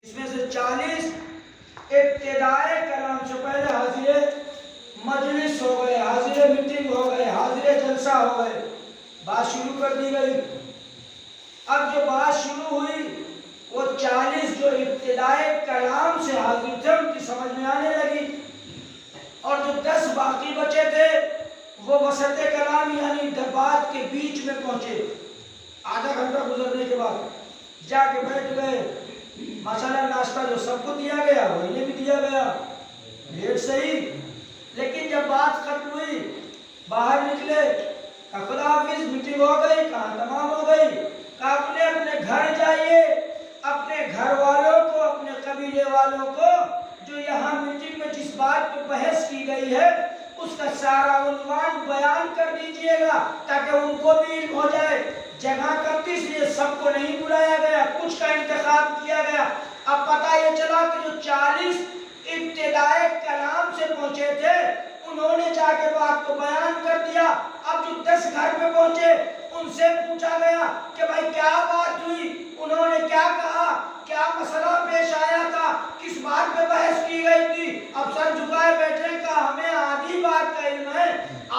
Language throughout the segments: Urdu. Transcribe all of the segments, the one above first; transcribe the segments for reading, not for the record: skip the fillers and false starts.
اس میں سے 40 ابتدائی کلام سے پہلے حاضر مجلس ہو گئے، حاضر میٹنگ ہو گئے، حاضر جلسہ ہو گئے، بات شروع کر دی گئی۔ اب جو بات شروع ہوئی وہ 40 جو ابتدائی کلام سے حاضر تھے ان کی سمجھ میں آنے لگی، اور جو 10 باقی بچے تھے وہ وسط کلام یعنی بات کے بیچ میں پہنچے۔ آدھا گھنٹہ گزرنے کے بعد جا کے بیٹھ گئے۔ ماشاءاللہ ناشتہ جو سب کو دیا گیا وہ انہیں بھی دیا گیا، لیٹ صحیح، لیکن جب بات ختم ہوئی باہر نکلے، کہا خدا حافظ، میٹنگ ہو گئی، کہاں تمام ہو گئی، کہا اپنے اپنے گھر جائیے، اپنے گھر والوں کو، اپنے قبیلے والوں کو جو یہاں میٹنگ میں جس بات پہ بحث کی گئی ہے اس کا سارا عنوان بیان کر دیجئے گا تاکہ ان کو بھی علم ہو جائے۔ جگہ کم تھی اس لیے سب کو نہیں بلایا گیا، کچھ کا انتخاب کیا گیا۔ اب پتہ یہ چلا کہ جو 40 ابتدائی کلام سے پہنچے تھے انہوں نے جا کے بات کو بیان کر دیا۔ اب جو 10 گھر پہ پہنچے ان سے پوچھا گیا کہ بھائی کیا بات ہوئی، انہوں نے کیا کہا، کیا مسئلہ پیش آیا تھا، کس بات پہ بحث کی گئی تھی۔ اب سر جھکائے بیٹھے، کہا ہمیں آدھی بات کا علم ہے،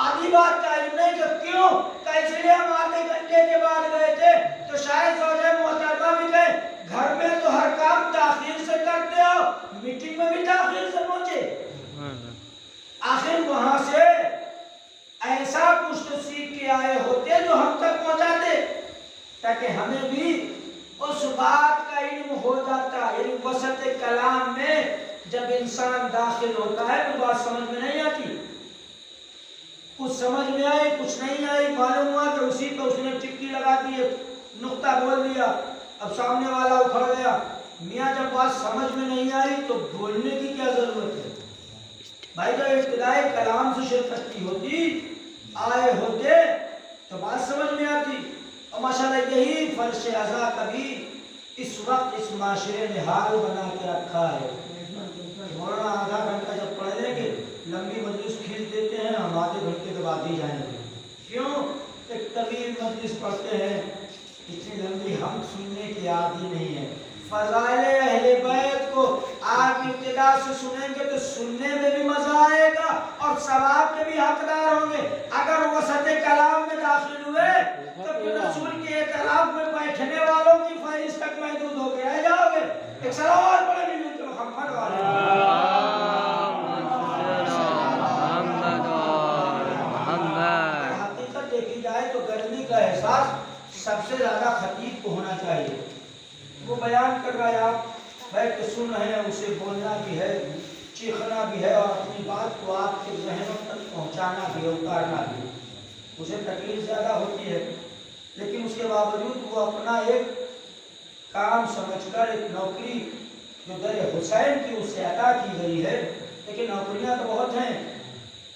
آدھی بات کا علم نہیں۔ کہ کیوں؟ کہ اس لیے ہم آدھے گھنٹے کے بعد گئے تھے تو شاید زوجہ محترمہ بھی گئے، گھر میں تو ہر کام تاخیر سے کرتے ہو، میٹنگ میں بھی تاخیر سے پہنچے۔ آخر وہاں سے ایسا کچھ تو سیکھ کے آئے ہوتے جو ہم تک پہنچاتے تاکہ ہمیں بھی اس بات کا علم ہو جاتا۔ یعنی وسط کلام میں جب انسان داخل ہوتا ہے تو بات سمجھ میں نہیں آتی، کچھ سمجھ میں آئی کچھ نہیں آئی، معلوم ہوا کہ اسی پہ اس نے ٹکی لگا دی، نقطہ بول دیا، اب سامنے والا اکھڑ گیا۔ میاں جب بات سمجھ میں نہیں آئی تو بولنے کی کیا ضرورت ہے بھائی؟ جب ابتدائی کلام سے شرکت کی ہوتی، آئے ہوتے تو بات سمجھ میں آتی۔ اور ماشاءاللہ یہی فرش ازا کا بھی اس وقت اس معاشرے نے حال بنا کے رکھا ہے۔ مولانا آدھا گھنٹہ جب پڑھ لیں گے لمبی مجلس کھینچ دیتے ہیں، ہم آدھے گھنٹے کے بعد ہی جائیں گے۔ کیوں؟ ایک طویل مجلس پڑھتے ہیں، اتنی لمبی ہم سننے کی عادی نہیں ہے۔ فضائل اہل بیت کو آپ ابتدا سے سنیں گے تو سننے میں بھی مزہ آئے گا اور ثواب کے بھی حقدار ہوں گے۔ اگر وسط کلام میں داخل ہوئے تو پھر رسول کے اعتراف میں بیٹھنے والوں کی فہرست تک محدود ہو کے رہ جاؤ گے۔ ایک صلوات پڑھیں ملت محمد حقیقت دیکھی جائے تو گرمی کا احساس سب سے زیادہ خطیب کو ہونا چاہیے۔ وہ بیان کر رہا ہے، آپ بیٹھ کے سن رہے ہیں، اسے بولنا بھی ہے، چیخنا بھی ہے اور اپنی بات کو آپ کے ذہنوں تک پہنچانا بھی ہے، اتارنا بھی ہے۔ اسے تکلیف زیادہ ہوتی ہے لیکن اس کے باوجود وہ اپنا ایک کام سمجھ کر ایک نوکری جو در حسین کی اس سے عطا کی گئی ہے، لیکن نوکریاں تو بہت ہیں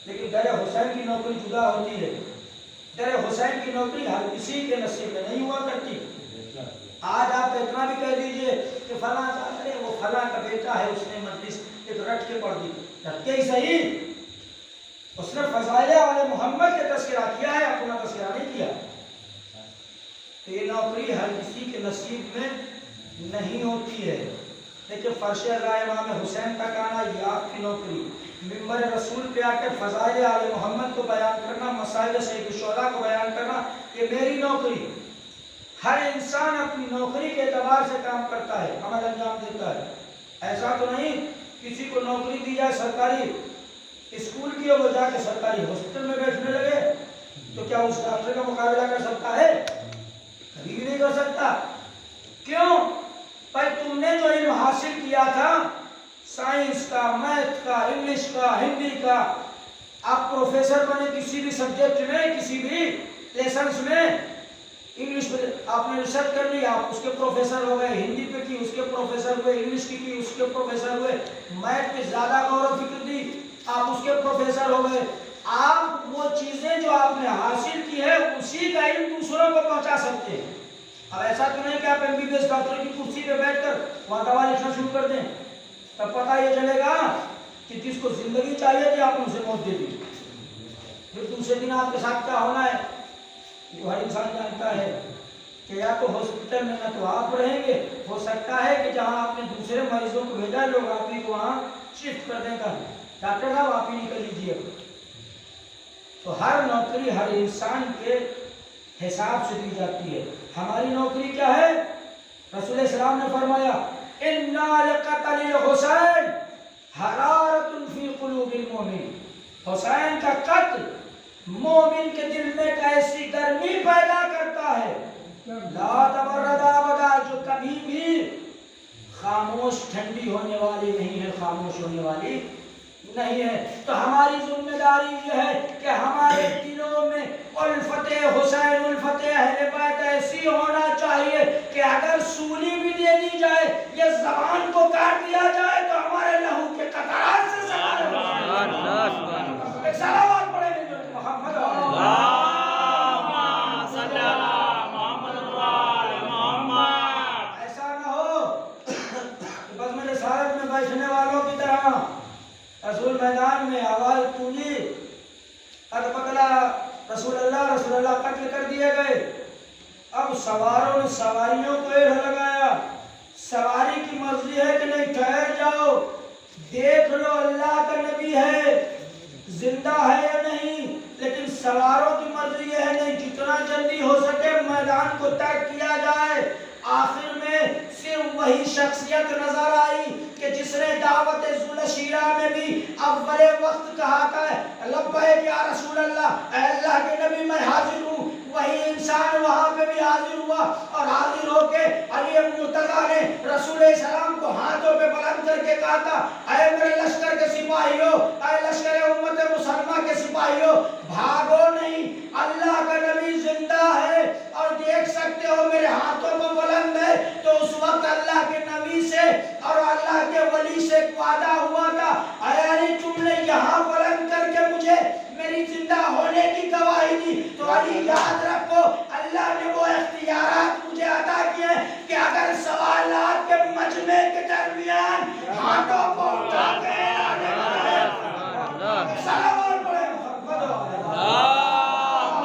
لیکن در حسین کی نوکری جدا ہوتی ہے۔ در حسین کی نوکری ہر کسی کے نصیب میں نہیں ہوا کرتی۔ آج آپ اتنا بھی کہہ دیجئے کہ فلاں چاہتے ہیں، وہ فلاں کا بیٹا ہے، اس نے مجلس ایک رٹ کے پڑھ دی، رٹ کے ہی صحیح، اس نے فضائل آل محمد کے تذکرہ کیا ہے، اپنا تذکرہ نہیں کیا۔ تو یہ نوکری ہر کسی کے نصیب میں نہیں ہوتی ہے، لیکن فرش ازا امام حسین تک آنا یہ آپ کی نوکری، ممبر رسول پہ آ کر فضائل آل محمد کو بیان کرنا، مسائل سید الشہداء کو بیان کرنا، یہ میری نوکری۔ ہر انسان اپنی نوکری کے اعتبار سے کام کرتا ہے، عمل انجام دیتا ہے۔ ایسا تو نہیں کسی کو نوکری دی جائے سرکاری اسکول کی اور وہ جا کے سرکاری ہاسپٹل میں بیٹھنے لگے تو کیا اس ڈاکٹر کا مقابلہ کر سکتا ہے؟ کبھی بھی نہیں کر سکتا۔ کیوں؟ بھائی تم نے جو علم حاصل کیا تھا سائنس کا، میتھ کا، انگلش کا، ہندی کا، آپ پروفیسر بنے کسی بھی سبجیکٹ میں، کسی بھی لیسنس میں، انگلش پہ آپ نے ریسرچ کر لی، آپ اس کے پروفیسر ہو گئے، ہندی پہ کی اس کے پروفیسر ہوئے، انگلش کی اس کے پروفیسر ہوئے، میتھ پہ زیادہ غور و فکر دی، آپ اس کے پروفیسر ہو گئے۔ آپ وہ چیزیں جو آپ نے حاصل کی ہے اسی کا علم دوسروں کو پہنچا سکتے ہیں۔ اب ایسا تو نہیں کہ آپ M B B S doctor کی کرسی پہ بیٹھ کر وہاں دوا لکھنا شروع کر دیں، تب پتہ یہ چلے گا کہ جس کو زندگی چاہیے تھی آپ نے اسے موت دے دی، پھر دوسرے دن آپ کے ساتھ کیا ہونا ہے وہ ہر انسان جانتا ہے۔ کہ یا تو ہاسپٹل میں نہ تو آپ رہیں گے، ہو سکتا ہے کہ جہاں آپ نے دوسرے مریضوں کو بھیجا لوگ آپ ہی کو وہاں شفٹ کر دیں گا، ڈاکٹر صاحب آپ ہی نکل لیجیے۔ تو ہر نوکری ہر انسان کے حساب سے دی جاتی ہے۔ ہماری نوکری کیا ہے؟ رسول السلام نے فرمایا اِنَّا لِقَتَلِ الْحُسَيْنِ حَرَارَةٌ فِي قُلُوبِ الْمُؤْمِنِ، حسین کا قتل مومن کے دل میں ایسی گرمی پیدا کرتا ہے، لا تبرد ابدا، جو کبھی بھی خاموش ٹھنڈی ہونے والی نہیں ہے، خاموش ہونے والی نہیں ہے۔ تو ہماری ذمہ داری یہ ہے کہ ہمارے دلوں میں الفت حسین، الفت اہل بیت ایسی ہونا چاہیے کہ اگر سولی بھی دے دی جائے، یہ زبان کو کاٹ دیا جائے تو ہمارے لہو کے قطرات سے سوال ہو جائے۔ ایک صلوات پڑھیں گے محمد صلی اللہ محمد محمد۔ ایسا نہ ہو کہ بس میرے سارت میں بیٹھنے والوں کی طرح رسول میدان میں آواز پونجی، قد قتلا رسول اللہ قتل کر دیے گئے۔ اب سواروں نے سواریوں کو ایڑھ لگایا، سواری کی مرضی ہے کہ نہیں ٹھہر جاؤ دیکھ لو اللہ کا نبی ہے زندہ ہے یا نہیں، لیکن سواروں کی مرضی یہ ہے نہیں جتنا جلدی ہو سکے میدان کو ترک کیا جائے۔ آخر میں صرف وہی شخصیت نظر آئی کہ جس نے دعوت ذوالشیرہ میں بھی اول وقت کہا تھا لبیک یا رسول اللہ، اے اللہ کے نبی میں حاضر ہوں۔ وہی انسان وہاں پہ بھی حاضر ہوا اور حاضر ہو کے علی مرتضیٰ نے رسول السلام کو ہاتھوں پہ بلند کر کے کہا تھا اے میرے لشکر کے سپاہیوں، اے لشکر امت مسلمہ کے سپاہیوں، بھاگو نہیں، اللہ کا نبی زندہ ہے اور دیکھ سکتے ہو میرے ہاتھوں پہ بلند ہے۔ تو اس وقت اللہ کے نبی سے اور اللہ کے ولی سے وعدہ ہوا تھا اے علی تم نے یہاں بلند کر کے مجھے میری زندہ ہونے کی گواہی دی، تو علی یاد رکھو اللہ نے وہ اختیارات مجھے عطا کیے کہ اگر سوالات کے مجمع کے درمیان ہاتھوں کو اٹھا کے سلام پڑھے محمد اللہم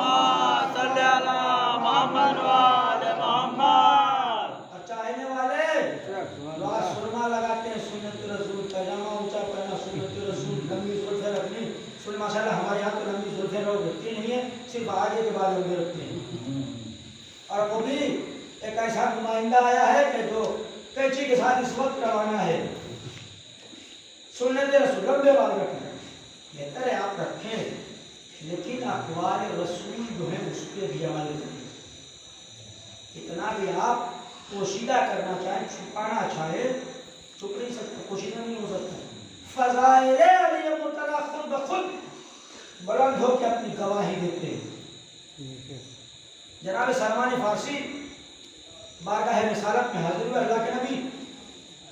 صلی علی محمد وآل محمد۔ اور چاہنے والے دعا سرما لگاتے ہیں سنت رسول، پاجامہ اونچا پہنا سنت رسول، لمبی زلفیں رکھنی سن، ماشاءاللہ ہمارے یہاں تو لمبی زلفیں لوگ رکھتی نہیں ہیں، صرف آگے کے بال لمبے رکھتے ہیں۔ اور وہ بھی ایک ایسا نمائندہ آیا ہے کہ جو قینچی کے ساتھ اس وقت روانہ ہے، سنت رسول لمبے بال رکھنا بہتر ہے آپ رکھیں، لیکن اقوال رسول جو ہے اس پہ بھی عمل کریں۔ اتنا بھی آپ پوشیدہ کرنا چاہیں، چھپانا چاہیں، چھپ نہیں سکتے، پوشیدہ نہیں ہو سکتا۔ فضائل علی مرتضیٰ خود بخود بلند ہو کے اپنی گواہی دیتے ہیں۔ جناب سلمان فارسی بارگاہ رسالت میں حاضر ہوئے اللہ کے نبی،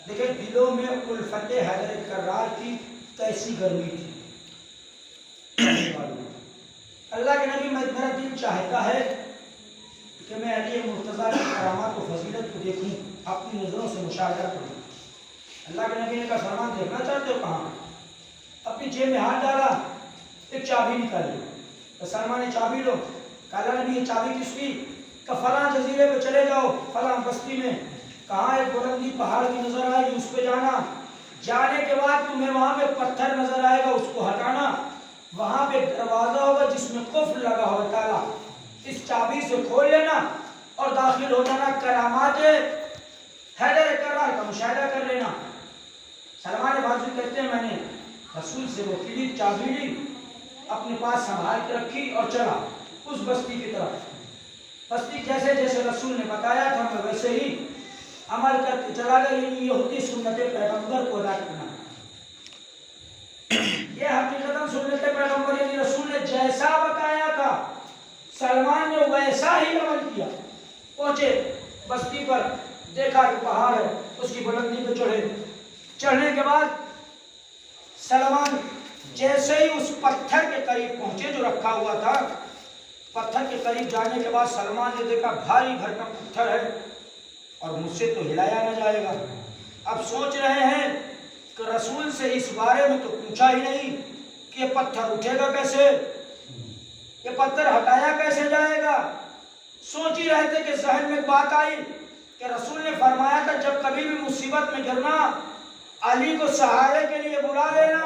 دیکھیں دلوں میں الفت حیدر کرار کی کیسی گرمی تھی۔ اللہ کے نبی میرا دل چاہتا ہے کہ میں علی مرتضیٰ کی کرامات و فضیلت کو دیکھوں، اپنی نظروں سے مشاہدہ کروں۔ اللہ کے نبی نے کہا سلمان دیکھنا چاہتے ہو کہاں؟ اپنی جیب میں ہاتھ ڈالا، ایک چابی نکالی، تو سلمان نے چابی لو، کہا اللہ نبی یہ چابی کس کی؟ کہ فلاں جزیرے پہ چلے جاؤ، فلاں بستی میں، کہاں ایک بلندی پہاڑ کی نظر آئے گی اس پہ جانا، جانے کے بعد تمہیں وہاں پہ پتھر نظر آئے گا اس کو ہٹانا، وہاں پہ دروازہ ہوگا جس میں قفل لگا ہوگا تالا، اس چابی سے کھول لینا اور داخل ہو جانا، کرامات حیدر کرار کا مشاہدہ کر لینا۔ سلمان فارسی کہتے ہیں میں نے رسول سے وہ کلید چابی لی، اپنے پاس سنبھال کے رکھی اور چلا اس بستی کی طرف۔ بستی جیسے جیسے رسول نے بتایا تھا میں ویسے ہی عمل کرتے چلا گیا، یہ ہوتی سنت پیغمبر کو ادا کرنا۔ یہ حقیقتاً سنت پیغمبر یعنی رسول نے جیسا بتایا تھا سلمان نے ویسا ہی عمل کیا۔ پہنچے بستی پر، دیکھا کہ پہاڑ ہے، اس کی بلندی پہ چڑھے، چڑھنے کے بعد سلمان جیسے ہی اس پتھر کے قریب پہنچے جو رکھا ہوا تھا، پتھر کے قریب جانے کے بعد سلمان نے دیکھا بھاری بھرکم پتھر ہے اور مجھ سے تو ہلایا نہ جائے گا۔ اب سوچ رہے ہیں کہ رسول سے اس بارے میں تو پوچھا ہی نہیں کہ یہ پتھر اٹھے گا کیسے، یہ پتھر ہٹایا کیسے جائے گا۔ سوچ ہی رہے تھے کہ ذہن میں بات آئی کہ رسول نے فرمایا تھا جب کبھی بھی مصیبت میں گرنا علی کو سہارے کے لیے بلا لینا،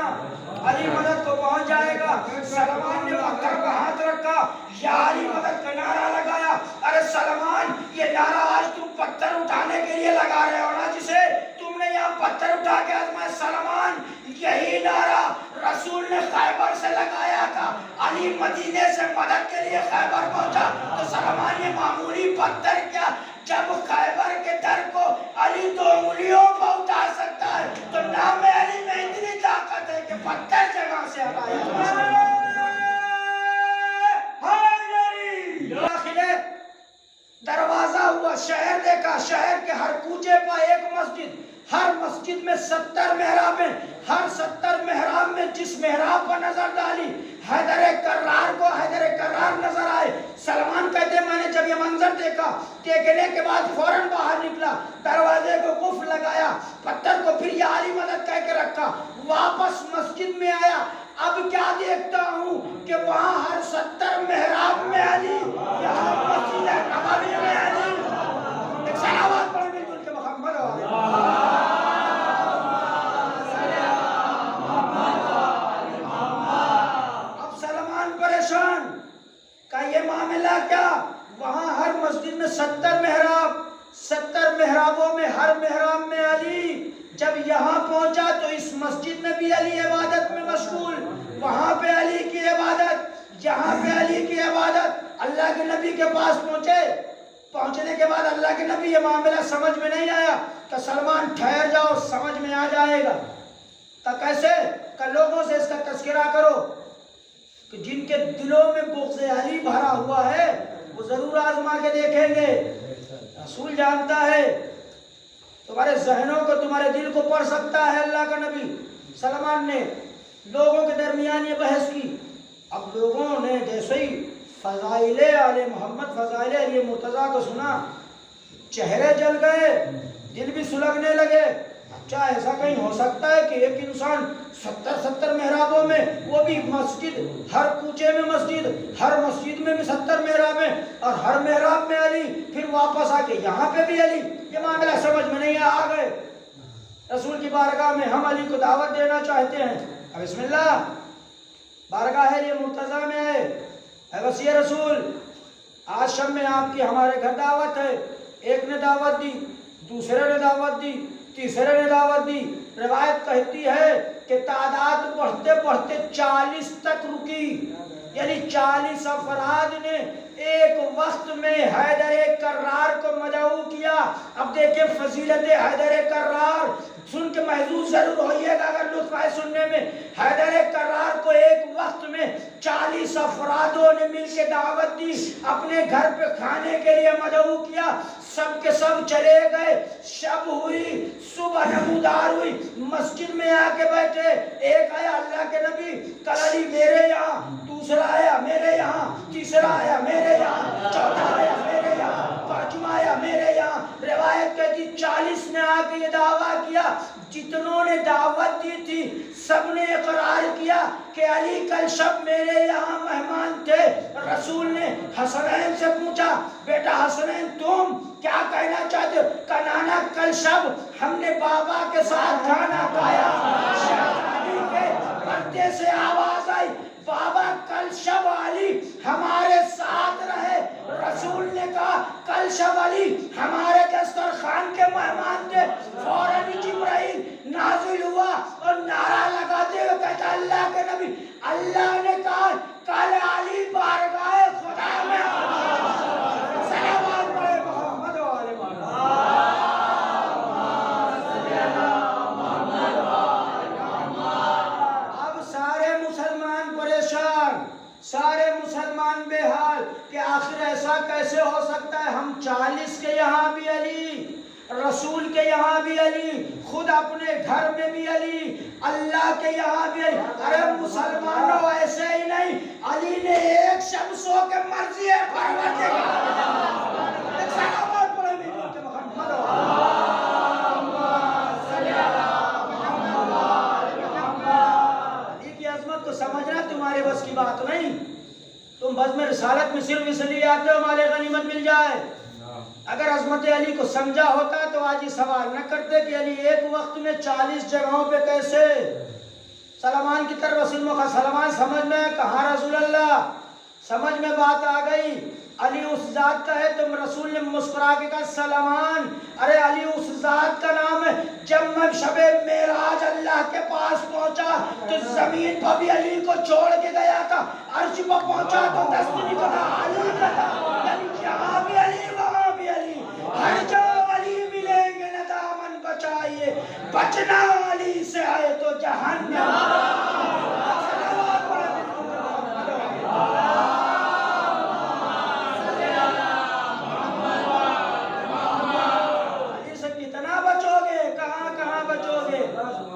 علی مدد کو پہنچ جائے گا۔ سلمان نے پتھر پر ہاتھ رکھا، یا علی مدد کا نعرہ لگایا۔ ارے سلمان، یہ نعرہ آج تم پتھر اٹھانے کے لیے لگا رہے ہو نا، جسے تم نے یہاں پتھر اٹھا کے آزمایا۔ سلمان، یہی نعرہ رسول نے خیبر سے لگایا تھا، علی مدینے سے مدد کے لیے خیبر پہنچا تو سلمان یہ معمولی پتھر کیا، جب خیبر کے در کو علی 2 انگلیوں پر اٹھا سکتا ہے تو نام علی میں اتنی طاقت ہے کہ پتھر جگہ سے ہٹایا۔ داخلے دروازہ ہوا، شہر دیکھا، شہر کے ہر کوچے پر ایک مسجد، ہر مسجد میں 70 محرابیں، ہر 70 محراب میں جس محراب پر نظر ڈالی حیدر کرار کو حیدر کرار نظر آئے۔ سلمان کہتے ہیں میں نے جب یہ منظر دیکھا، دیکھنے کے بعد فوراً باہر نکلا، دروازے کو قفل لگایا، پتھر کو پھر یا علی مدد کہہ کے رکھا، واپس مسجد میں آیا۔ اب کیا دیکھتا ہوں کہ وہاں ہر 70 محراب میں علی، یہاں مسجد نبوی میں علی۔ ایک صلوات پڑھیں مل جل کے محمد کا یہ معاملہ کیا؟ وہاں ہر مسجد میں 70 محراب، 70 محرابوں میں ہر محراب میں علی۔ جب یہاں پہنچا تو اس مسجد میں بھی علی عبادت میں مشغول، وہاں پہ علی کی عبادت، یہاں پہ علی کی عبادت۔ اللہ کے نبی کے پاس پہنچے، پہنچنے کے بعد اللہ کے نبی یہ معاملہ سمجھ میں نہیں آیا کہ سلمان ٹھہر جاؤ سمجھ میں آ جائے گا۔ تو کیسے کہ لوگوں سے اس کا تذکرہ کرو کہ جن کے دلوں میں بغض علی بھرا ہوا ہے وہ ضرور آزما کے دیکھیں گے۔ رسول جانتا ہے تمہارے ذہنوں کو، تمہارے دل کو پڑھ سکتا ہے اللہ کا نبی۔ سلمان نے لوگوں کے درمیان یہ بحث کی، اب لوگوں نے جیسے ہی فضائل آل محمد، فضائل علی مرتضیٰ کو سنا، چہرے جل گئے، دل بھی سلگنے لگے۔ اچھا ایسا کہیں ہو سکتا ہے کہ ایک انسان 70 محرابوں میں، وہ بھی مسجد، ہر کوچے میں مسجد، ہر مسجد میں بھی 70 محرابیں اور ہر محراب میں علی، پھر واپس آ کے یہاں پہ بھی علی؟ یہ معاملہ سمجھ میں نہیں آ گئے۔ رسول کی بارگاہ میں ہم علی کو دعوت دینا چاہتے ہیں۔ اب بسم اللہ، بارگاہ علی مرتضیٰ میں آئے، اے وسیع رسول آج شب میں آپ کی ہمارے گھر دعوت ہے۔ ایک نے دعوت دی، دوسرے نے دعوت دی، تیسرے نے دعوت دی۔ روایت کہتی ہے کہ تعداد بڑھتے بڑھتے 40 تک رکی، یعنی 40 افراد نے ایک وقت میں حیدر کرار کو مدعو کیا۔ اب دیکھیں فضیلت حیدر کرار، سن کے محظوظ ضرور ہوئیے گا اگر لطف آئے سننے میں۔ حیدر کرار کو ایک وقت میں 40 افرادوں نے مل کے دعوت دی، اپنے گھر پہ کھانے کے لیے مدعو کیا۔ سب کے سب چلے گئے، شب ہوئی، صبح نمودار ہوئی، مسجد میں آ کے بیٹھے۔ ایک آیا اللہ کے نبی، کل علی میرے یہاں، دوسرا آیا میرے یہاں، تیسرا آیا میرے یہاں، چوتھا آیا میرے یہاں، پانچواں آیا میرے یہاں۔ روایت کہتی 40 نے آ کے یہ دعویٰ کیا۔ جتنوں نے دعوت دی تھی سب نے اقرار کیا کہ علی کل شب میرے یہاں مہمان تھے۔ رسول نے حسنین سے پوچھا، بیٹا حسنین تم کیا کہنا چاہتے ہو؟ کہ نانا کل شب ہم نے بابا کے ساتھ کھانا کھایا، شہزادی کے پردے سے آواز آئی، بابا کل شب علی ہمارے ساتھ رہے۔ رسول نے کہا کل شب علی ہمارے دسترخوان کے مہمان تھے۔ فوراً جبرائیل نازل ہوا اور نعرہ لگاتے ہوئے کہتا اللہ کے نبی، اللہ نے کہا کل علی بارگاہ خدا میں صلوات پڑھے محمد و آل محمد۔ اب سارے مسلمان پریشان، سارے مسلمان بے حال کہ آخر ایسا کیسے ہو سکتا ہے؟ ہم 40 کے یہاں بھی علی، رسول کے یہاں بھی علی، خود اپنے گھر میں بھی علی، اللہ کے یہاں بھی علی۔ ارے مسلمانوں ایسے ہی نہیں، علی نے ایک شب سو کے مرضی ہے علی کی عظمت کو سمجھنا تمہارے بس کی بات نہیں، تم بزم رسالت میں صرف اس لیے آتے ہو مال غنیمت مل جائے؟ اگر عظمت علی کو سمجھا ہوتا تو آج یہ سوال نہ کرتے کہ علی ایک وقت میں 40 جگہوں پہ کیسے؟ سلمان کی طرف سلمان سمجھ میں کہاں رسول اللہ، سمجھ میں بات آ گئی، علی اس ذات کا ہے۔ تم رسول نے مسکرا کے کہا سلمان، ارے علی اس ذات کا نام ہے۔ جب میں شب معراج اللہ کے پاس پہنچا تو زمین پر بھی علی کو چھوڑ کے گیا تھا، عرش پر پہنچا تو دست نکلا علی کا تھا، یعنی جہاں بھی علی وہاں بھی علی، ہر جگہ علی ملیں گے، نہ دامن بچائیے، بچنا علی سے ہے تو جہنم۔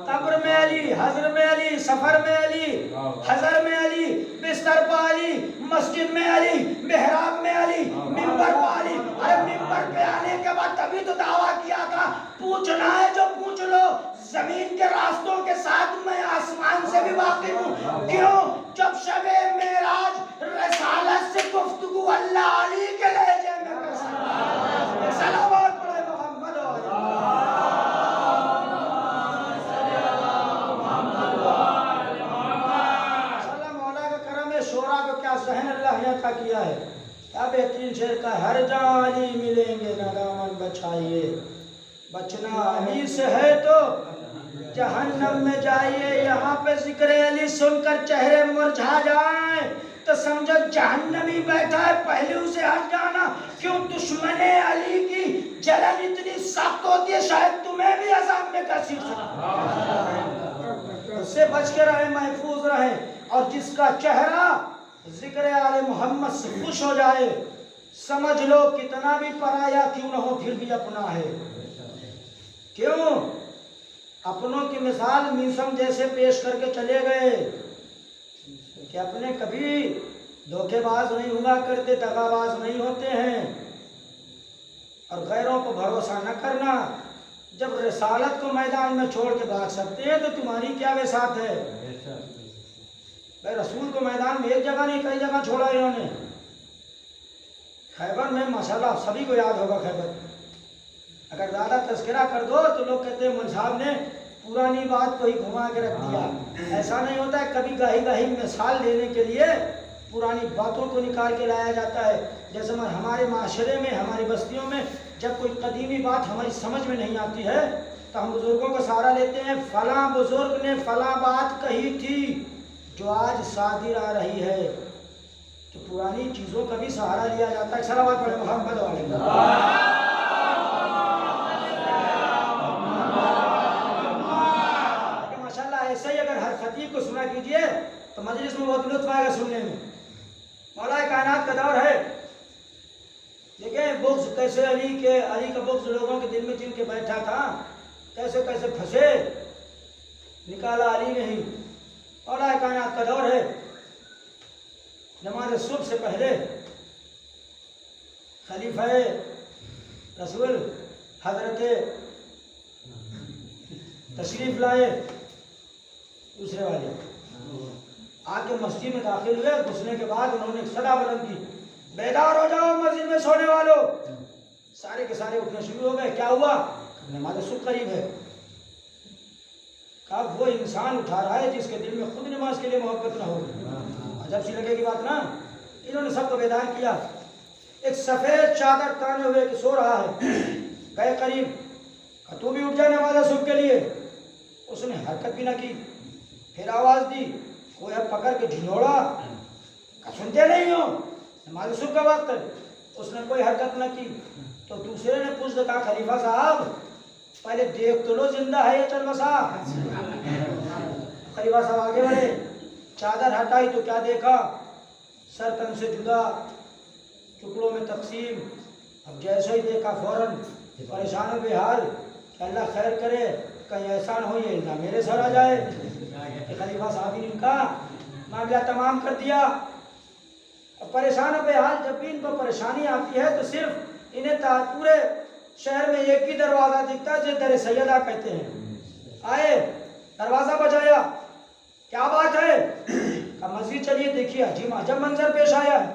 قبر میں علی، حضر میں علی، سفر میں علی، حضر میں علی، بستر پہ علی، مسجد میں علی، محراب میں علی، منبر پہ علی۔ ارے منبر پہ آنے کے بعد تبھی تو دعویٰ کیا تھا پوچھنا ہے جو پوچھ لو، زمین کے راستوں کے ساتھ میں آسمان سے بھی واقف ہوں۔ کیوں؟ جب شب معراج رسالت سے گفتگو اللہ علی کے لہجے میں کر سکتا۔ صلوات پڑھے محمد ذہن اللہ نے عطا کیا ہے، کیا بہترین شعر کا، ہر جہاں علی ملیں گے، نہ دامن بچائیے، بچنا علی سے ہے تو جہنم میں جائیے۔ یہاں پہ ذکر علی سن کر چہرے مرجھا جائیں تو سمجھو جہنمی بیٹھا ہے، پہلو سے ہٹ جانا۔ کیوں؟ دشمن علی کی جلن اتنی سخت ہوتی ہے، شاید تمہیں بھی عذاب میں گھسیٹ سکے۔ اس سے بچ کے رہیں، محفوظ رہیں، اور جس کا چہرہ ذکر آل محمد سے خوش ہو جائے، سمجھ لو کتنا بھی پرایا کیوں نہ ہو پھر بھی اپنا ہے۔ کیوں؟ اپنوں کی مثال میسم جیسے پیش کر کے چلے گئے کہ اپنے کبھی دھوکے باز نہیں ہوا کرتے، دغا باز نہیں ہوتے ہیں، اور غیروں کو بھروسہ نہ کرنا۔ جب رسالت کو میدان میں چھوڑ کے بھاگ سکتے ہیں تو تمہاری کیا وسعت ہے؟ رسول کو میدان میں ایک جگہ نہیں کئی جگہ چھوڑا انہوں نے۔ خیبر میں ماشاءاللہ آپ سبھی کو یاد ہوگا، خیبر اگر زیادہ تذکرہ کر دو تو لوگ کہتے ہیں مول صاحب نے پرانی بات کو ہی گھما کے رکھ دیا۔ ایسا نہیں ہوتا ہے، کبھی گاہی گاہی مثال دینے کے لیے پرانی باتوں کو نکال کے لایا جاتا ہے۔ جیسے ہمارے معاشرے میں، ہماری بستیوں میں جب کوئی قدیمی بات ہماری سمجھ میں نہیں آتی ہے تو ہم بزرگوں کا سہارا لیتے ہیں، فلاں بزرگ نے فلاں بات کہی تھی جو آج صادر آ رہی ہے، تو پرانی چیزوں کا بھی سہارا لیا جاتا ہے۔ صلوات پڑھے محمد علیہ۔ ماشاءاللہ ایسے ہی اگر ہر خطیب کو سنا کیجئے تو مجلس میں بہت لطف آئے گا سننے میں۔ مولا کائنات کا دور ہے، دیکھیں بغض کیسے علی کا بغض لوگوں کے دل میں جن کے بیٹھا تھا، کیسے کیسے پھنسے، نکالا علی نہیں۔ مولا کائنات کا دور ہے، نماز صبح سے پہلے خلیفہ رسول حضرت تشریف لائے دوسرے والے، آ کے مسجد میں داخل ہوئے، گھسنے کے بعد انہوں نے صدا بلند کی، بیدار ہو جاؤ مسجد میں سونے والوں۔ سارے کے سارے اٹھنا شروع ہو گئے۔ کیا ہوا؟ نماز صبح قریب ہے۔ کہا وہ انسان اٹھا رہا ہے جس کے دل میں خود نماز کے لیے محبت نہ ہو، عجب سی لگے گی بات نا۔ انہوں نے سب کو بیدار کیا، ایک سفید چادر تانے ہوئے کہ سو رہا ہے، گئے قریب، کہا تو بھی اٹھ جا نماز صبح کے لیے۔ اس نے حرکت بھی نہ کی، پھر آواز دی، کوئی پکڑ کے جھنوڑا، کہا سنتے نہیں ہو، نماز صبح کا وقت ہے۔ اس نے کوئی حرکت نہ کی، تو دوسرے نے پوچھ کہا خلیفہ صاحب پہلے دیکھ تو لو زندہ ہے یا چل بسا۔ خلیفہ صاحب آگے بڑھے، چادر ہٹائی تو کیا دیکھا؟ سر تن سے جدا، ٹکڑوں میں تقسیم۔ اب جیسے ہی دیکھا فوراً پریشان و بے حال کہ اللہ خیر کرے، کہیں ایسا نہ ہو یہ نہ میرے سر آ جائے۔ کہ خلیفہ صاحب نے کہا معاملہ تمام کر دیا۔ اب پریشان و بے حال جب بھی ان کو پریشانی آتی ہے تو صرف انہیں پورے شہر میں ایک ہی دروازہ دکھتا ہے جسے در سیدہ کہتے ہیں۔ آئے، دروازہ بجایا، کیا بات ہے؟ کہ مسجد چلیے دیکھیے عجیب منظر پیش آیا ہے۔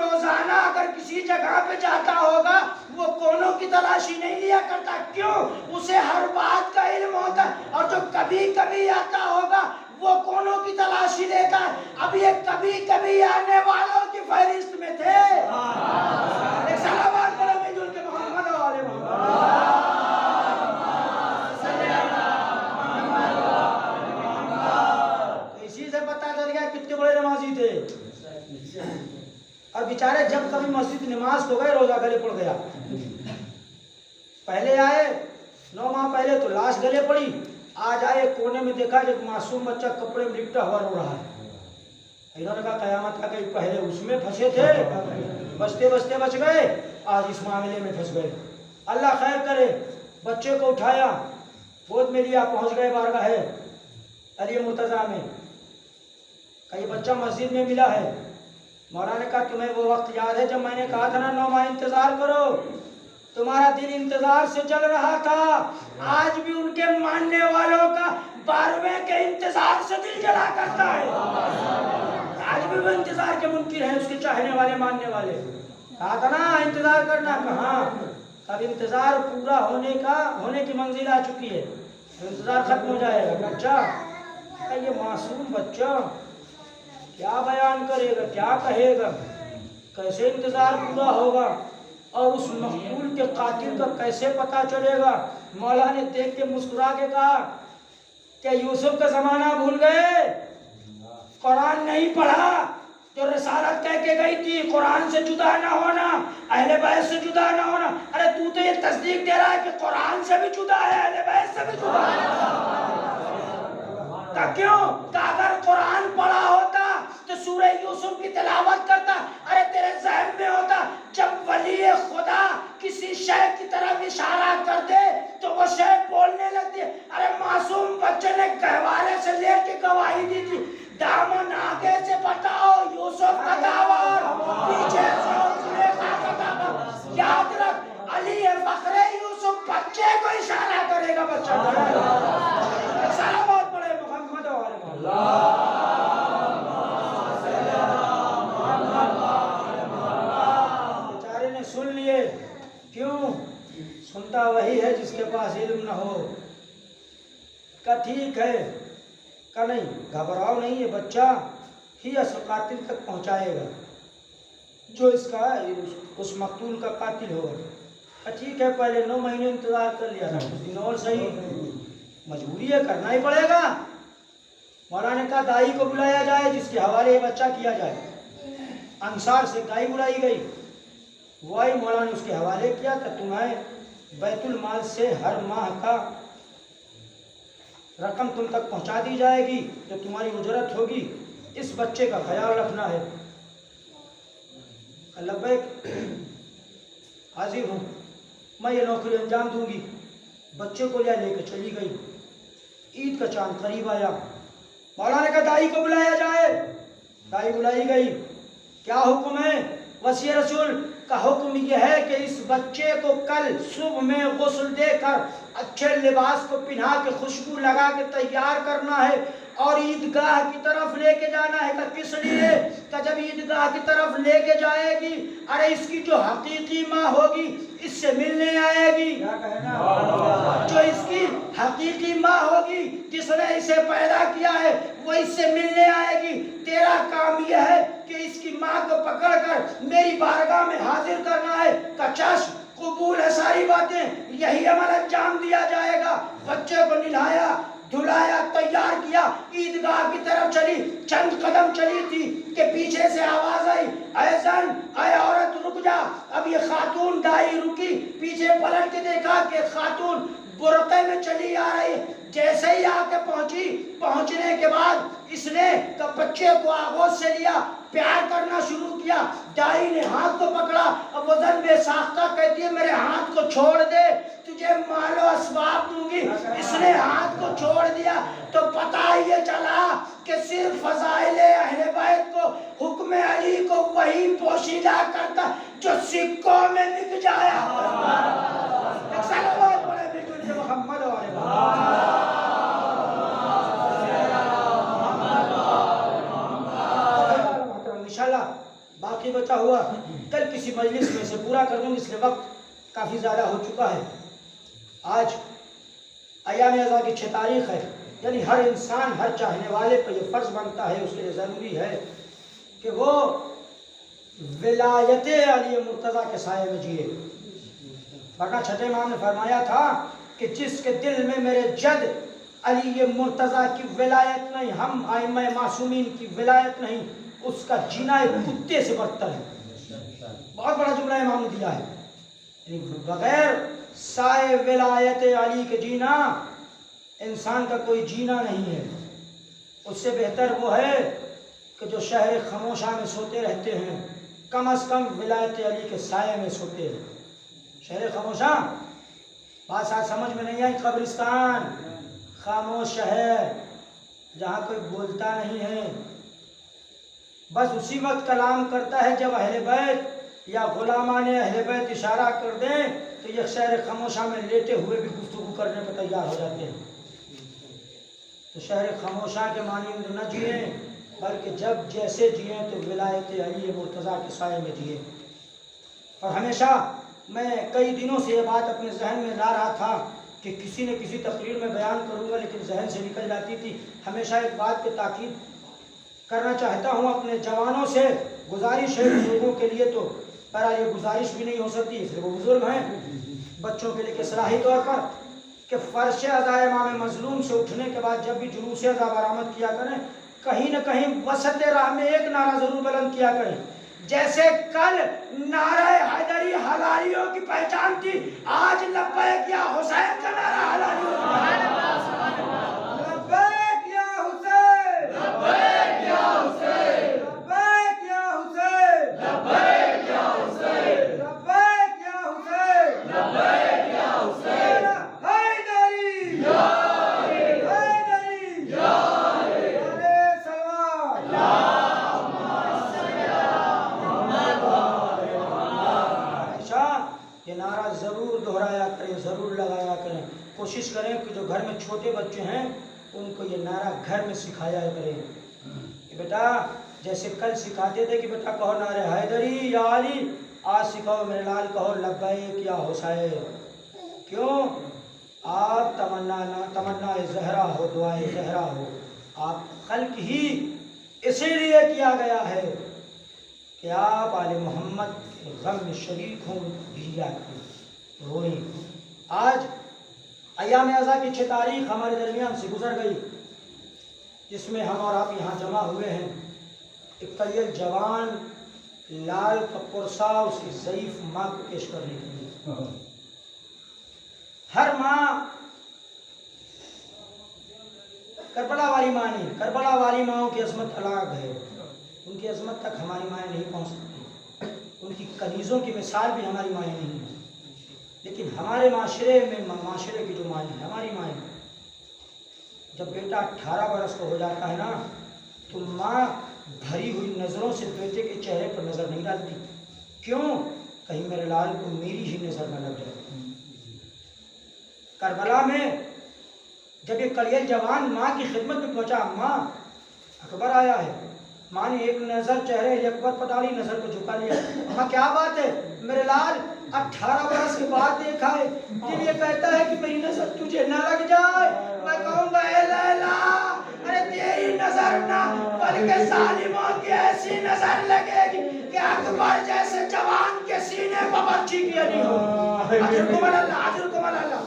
روزانہ اگر کسی جگہ پہ جاتا ہوگا وہ کونوں کی تلاشی نہیں لیا کرتا. کیوں؟ اسے ہر بات کا علم ہوتا ہے. اور جو کبھی کبھی آتا ہوگا وہ کونوں کی تلاشی لیتا ہے. اب یہ کبھی کبھی آنے والوں کی فہرست میں تھے. ایک سلامات پڑھو مل کے محمد و آل محمد. اسی سے پتہ چل گیا کتنے بڑے نمازی تھے. اور بیچارے جب کبھی مسجد نماز کو گئے روزہ گلے پڑ گیا. پہلے آئے 9 ماہ پہلے تو لاش گلے پڑی. آج آئے کونے میں دیکھا ایک معصوم بچہ کپڑے میں لپٹا ہوا رو رہا ہے. انہوں نے کہا قیامت کا کہیں پہلے اس میں پھنسے تھے, بچتے بچتے بچ گئے, آج اس معاملے میں پھنس گئے. اللہ خیر کرے. بچے کو اٹھایا, گود میں لیا, پہنچ گئے بارگاہ علی مرتضیٰ میں. کئی بچہ مسجد میں ملا ہے. مولانا نے کہا تمہیں وہ وقت یاد ہے جب میں نے کہا تھا نا 9 ماہ انتظار کرو؟ تمہارا دل انتظار سے چل رہا تھا. آج بھی ان کے ماننے والوں کا 12ویں کے انتظار سے دل جلا کرتا ہے. آج بھی وہ انتظار کے منکر ہیں, اس کے چاہنے والے ماننے والے. کہا تھا نا انتظار کرنا. کہاں؟ اب انتظار پورا ہونے کی منزل آ چکی ہے. انتظار ختم ہو جائے گا. اچھا یہ معصوم بچہ کیا بیان کرے گا, کیا کہے گا, کیسے انتظار پورا ہوگا, اور اس مقتول کے قاتل کا کیسے پتہ چلے گا؟ مولا نے دیکھ کے مسکرا کے کہا کہ یوسف کا زمانہ بھول گئے, قرآن نہیں پڑھا جو رسالت کہہ کے گئی تھی, قرآن سے جدا نہ ہونا, اہل بیت سے جدا نہ ہونا. ارے تو تو یہ تصدیق دے رہا ہے کہ قرآن سے بھی جدا ہے, اہل بیت سے بھی جدا ہے. کیوں کہ اگر قرآن پڑھا ہوتا تو سورہ یوسف کی تلاوت کرتا. ارے تیرے ذہن میں ہوتا جب ولی خدا کسی شے کی طرف اشارہ کر دے تو وہ شے بولنے لگتی ہے. ارے معصوم بچے نے گہوارے سے لے کے گواہی دی تھی, دامن آگے سے بتاؤ یوسف کا دعوت, پیچھے سے زلیخا کا دعوت. یاد رکھ علی فخر یوسف بچے کو اشارہ کرے گا. بچہ سلامات پڑھے محمد و آل محمد. بیچارے نے سن لیے. کیوں؟ سنتا وہی ہے جس کے پاس علم نہ ہو. کہ ٹھیک ہے, کہ نہیں گھبراؤ نہیں, یہ بچہ ہی اصل قاتل تک پہنچائے گا جو اس کا اس مقتول کا قاتل ہوگا. ٹھیک ہے, پہلے 9 مہینے انتظار کر لیا تھا, کچھ دن اور صحیح, مجبوری ہے, کرنا ہی پڑے گا. مولانا نے کہا دائی کو بلایا جائے جس کے حوالے یہ بچہ کیا جائے. انصار سے دائی بلائی گئی. وہی مولانا نے اس کے حوالے کیا کہ تمہیں بیت المال سے ہر ماہ کا رقم تم تک پہنچا دی جائے گی, جو تمہاری اجرت ہوگی, اس بچے کا خیال رکھنا ہے. لبیک, حاضر ہوں, میں یہ نوکری انجام دوں گی. بچے کو لے کے چلی گئی. عید کا چاند قریب آیا. مولانا نے کہا دائی کو بلایا جائے. دائی بلائی گئی. کیا حکم ہے؟ وصی رسول کا حکم یہ ہے کہ اس بچے کو کل صبح میں غسل دے کر اچھے لباس کو پہنا کے خوشبو لگا کے تیار کرنا ہے, اور عیدگاہ کی طرف لے کے جانا ہے. کہ کس لیے؟ کہ جب عیدگاہ کی طرف لے کے جائے گی, ارے اس کی جو حقیقی ماں ہوگی اس سے ملنے آئے گی. جو اس کی حقیقی ماں ہوگی جس نے اسے پیدا کیا ہے وہ اس سے ملنے آئے گی. تیرا کام یہ ہے کہ اس کی ماں کو پکڑ کر میری بارگاہ میں حاضر کرنا ہے. کہ چشم, قبول ہے ساری باتیں, یہی عمل انجام دیا جائے گا. بچے کو نہلایا, دھلایا, تیار کیا, عیدگاہ کی طرف چلی. چند قدم چلی تھی کہ پیچھے سے آواز آئی, اے زن, اے عورت رک جا. اب یہ خاتون دائی رکی, پیچھے پلٹ کے دیکھا کہ خاتون برقعے میں چلی آ رہی. جیسے ہی آ کے پہنچنے کے بعد اس نے بچے کو آغوش سے لیا, پیار کرنا شروع کیا. دائی نے ہاتھ کو پکڑا. اب وہ زن بے ساختہ کہتی ہے میرے ہاتھ کو چھوڑ دے, تجھے مال و اسباب دوں گی. اس نے ہاتھ کو چھوڑ دیا تو پتہ یہ چلا کہ صرف فضائل اہل بیت کو, حکم علی کو وہی پوشیدہ کرتا جو سکوں میں لکھ جایا. سلوات پڑھے بجل محمد و آل محمد. انشاءاللہ باقی بچا ہوا کل کسی مجلس میں سے پورا کر دوں گی، اس لیے وقت کافی زیادہ ہو چکا ہے۔ آج ایام ازا کی 6 تاریخ ہے، یعنی ہر انسان، ہر چاہنے والے پہ یہ فرض بنتا ہے، اس کے لیے ضروری ہے کہ وہ ولایت علی مرتضیٰ کے سائے میں جیے، ورنہ چھٹے امام نے فرمایا تھا کہ جس کے دل میں میرے جد علی مرتضیٰ کی ولایت نہیں، ہم ائمہ معصومین کی ولایت نہیں، اس کا جینا ایک کتے سے برتر ہے۔ بہت بڑا جملہ امام نے دیا ہے، یعنی بغیر سائے ولایت علی کے جینا انسان کا کوئی جینا نہیں ہے۔ اس سے بہتر وہ ہے کہ جو شہر خموشہ میں سوتے رہتے ہیں، کم از کم ولایت علی کے سائے میں سوتے ہیں۔ شہر خاموشہ، بات ساتھ سمجھ میں نہیں آئی؟ قبرستان، خاموش شہر جہاں کوئی بولتا نہیں ہے، بس اسی وقت کلام کرتا ہے جب اہل بیت یا غلامان اہل بیت اشارہ کر دیں تو یہ شہر خاموشہ میں لیٹے ہوئے بھی گفتگو کرنے کو تیار ہو جاتے ہیں۔ تو شہر خاموشہ کے مانند نہ جئیں، بلکہ جب جیسے جئیں تو ولایت علی مرتضیٰ کے سائے میں جئیں۔ اور ہمیشہ میں کئی دنوں سے یہ بات اپنے ذہن میں لا رہا تھا کہ کسی نہ کسی تقریر میں بیان کروں گا، لیکن ذہن سے نکل جاتی تھی۔ ہمیشہ ایک بات پہ تاکید کرنا چاہتا ہوں اپنے جوانوں سے، گزارش ہے بزرگوں کے لیے تو پر یہ گزارش بھی نہیں ہو سکتی، اس لیے وہ بزرگ ہیں، بچوں کے لیے کہ اصلاحی طور پر کہ فرش عزا امام مظلوم سے اٹھنے کے بعد جب بھی جلوس عزا برآمد کیا کریں، کہیں نہ کہیں وسط راہ میں ایک نعرہ ضرور بلند کیا کریں۔ جیسے کل نعرہ حیدری حلالیوں کی پہچان تھی، آج لبیک یا حسین کا نعرہ حلالیوں کی لبیک یا حسین، لبیک یا حسین، لبیک یا حسین، لبیک یا حسین، لبیک یا حسین، لبیک یا حسین، حیدری یا حیدری یا یہ نعرہ ضرور دہرایا کریں، ضرور لگایا کریں۔ کوشش کریں کہ جو گھر میں چھوٹے بچے ہیں ان کو یہ نعرہ گھر میں سکھایا کریں کہ بیٹا جیسے کل سکھاتے تھے کہ بیٹا کہو نعرہ حیدری یا علی، آج سکھاؤ میرے لال کہو لبیک یا حسین۔ کیوں؟ آپ تمنا زہرا ہو، دعائے زہرا ہو، آپ خلق ہی اسی لیے کیا گیا ہے کہ آپ آل محمد کے غم میں شریک ہوں، بھیا کریں، روئیں۔ آج ایام ازا کی 6 تاریخ ہمارے درمیان سے گزر گئی، جس میں ہم اور آپ یہاں جمع ہوئے ہیں ایک طویل جوان لال کا پرسا اس کی ضعیف ماں کو پیش کرنے کے لیے۔ ہر ماں کربلا والی ماں نہیں، کربلا والی ماؤں کی عظمت الگ ہے، ان کی عظمت تک ہماری مائیں نہیں پہنچ سکتی، ان کی کنیزوں کی مثال بھی ہماری مائیں نہیں ہیں، لیکن ہمارے معاشرے میں، معاشرے کی جو مائیں ہیں، ہماری مائیں، جب بیٹا 18 برس کا ہو جاتا ہے نا تو ماں بھری ہوئی نظروں سے بیٹے کے چہرے پر نظر نہیں ڈالتی۔ کیوں؟ کہیں میرے لال کو میری ہی نظر نہ لگ جائے۔ کربلا میں جب یہ کلیل جوان ماں کی خدمت میں پہنچا، ماں اکبر آیا ہے، ماں نے ایک نظر چہرے اکبر پر ڈالی، نظر کو جھکا لیا۔ ماں کیا بات ہے میرے لال، 18 برس کے بعد دیکھا ہے، دل یہ کہتا ہے کہ میری نظر تجھے نہ لگ جائے۔ میں کہوں گا اے لیلا، ارے تیری نظر نہ بلکہ ظالموں کی ایسی نظر لگے گی کہ اکبر جیسے جوان کے سینے پر برچھی کیا نہیں ہو۔ اجرکم اللہ، اجرکم اللہ،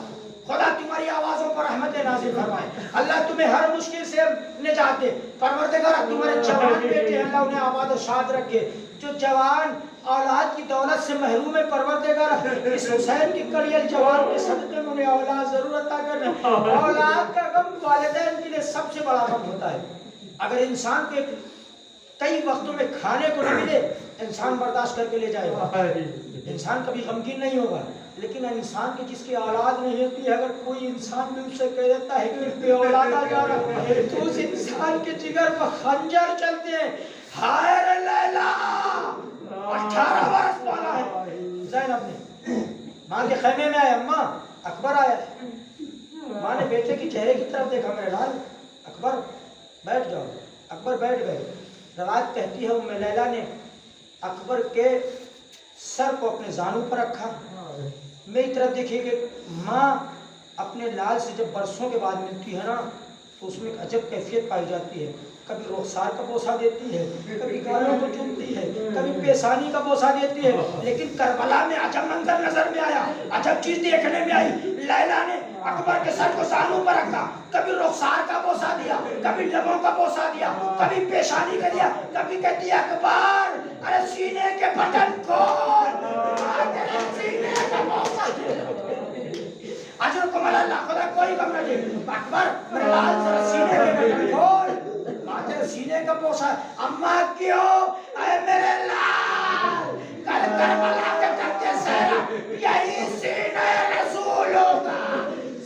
خدا تمہاری آوازوں پر رحمت نازل فرمائے، اللہ تمہیں ہر مشکل سے نجات دے، پروردگار تمہارے جوان بیٹے اللہ انہیں آباد و شاد رکھے، جو جوان اولاد کی دولت سے محروم ہے پروردگار اس حسین کی کلیل جوان کے صدقے میں انہیں اولاد ضرور عطا کرنا۔ اولاد کا غم والدین کے لیے سب سے بڑا غم ہوتا ہے۔ اگر انسان کے کئی وقتوں میں کھانے کو نہ ملے انسان برداشت کر کے لے جائے گا، انسان کبھی غمگین نہیں ہوگا، لیکن انسان کی جس کی اولاد نہیں ہوتی ہے، اگر کوئی انسان بھی اسے کہہ دیتا ہے کہ بے اولاد آ جا رہا ہے تو اس انسان کے جگر پر خنجر چلتے ہیں۔ ہائے رے لیلا، 18 برس والا ہے۔ زینب نے ماں کے خیمے میں آیا، اماں اکبر آیا۔ ماں نے بیٹے کی چہرے کی طرف دیکھا، میرے لال اکبر بیٹھ جاؤ۔ اکبر بیٹھ گئے۔ روایت کہتی ہے ام لیلا نے اکبر کے سر کو اپنے زانوں پر رکھا. میری طرف دیکھیے کہ ماں اپنے لال سے جب برسوں کے بعد ملتی ہے نا تو اس میں ایک عجب کیفیت پائی جاتی ہے. کبھی رخسار کا بوسہ دیتی ہے, کبھی گالوں کو چومتی ہے, کبھی پیشانی کا بوسہ دیتی ہے. لیکن کربلا میں عجب منظر نظر میں آیا, عجب چیز دیکھنے میں آئی. لیلا نے اکبر کے سر کو زانوں پر رکھا, کبھی رخسار کا بوسہ دیا, کبھی لبوں کا بوسہ دیا, کبھی پیشانی کا دیا, کبھی کہتی ہے اکبر ارے سینے کے بٹن کھول, تیرے سینے کا بوسہ اجر کو ملا اللہ خدا کوئی غم نہ دے. اکبر میرے لال ذرا سینے کے بٹن کھول, ماتے سینے کا بوسہ. اماں کیوں اے میرے لال, کل کربلا کے تختے زہرا یہی سینہ رسول ہوگا,